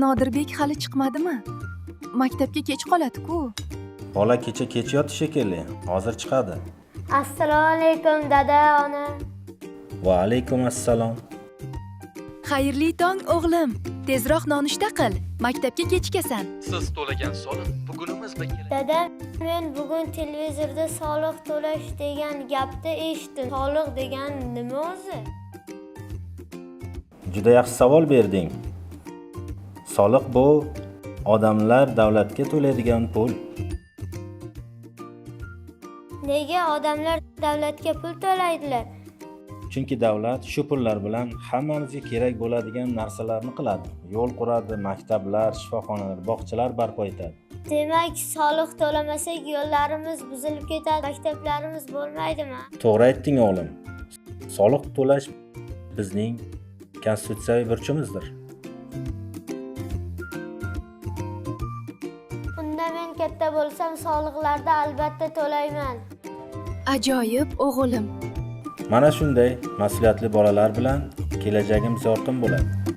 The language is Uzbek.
Nodirbek hali chiqmadimi? Maktabga kech qoladi-ku. Bola kecha kech yotdi shekilli, hozir chiqadi. Assalomu alaykum dada, ona. Va alaykum assalom. Xayrli tong o'g'lim. Tezroq nonushta qil. Maktabga kechikasan. Siz to'lagan soliq bugunimiz vakili. Dada, men bugun televizorda soliq to'lash degan gapni eshitdim. Soliq degan nima o'zi? Juda yaxshi savol berding. Soliq bu odamlar davlatga to'laydigan pul. Nega odamlar davlatga pul to'laydilar? Chunki davlat shu pullar bilan hammamizga kerak bo'ladigan narsalarni qiladi. Yo'l quradi, maktablar, shifoxonalar, bog'chalar barpo etadi. Demak, soliq to'lamasak yo'llarimiz buzilib ketadi, maktablarimiz bo'lmaydimi? To'g'ri aytding o'g'lim. Soliq to'lash bizning konstitutsiyaviy burchimizdir. Unda men katta bo'lsam, soliqlarni albatta to'layman. Ajoyib o'g'lim. Mana shunday mas'uliyatli bolalar bilan kelajagimiz yorqin bo'ladi.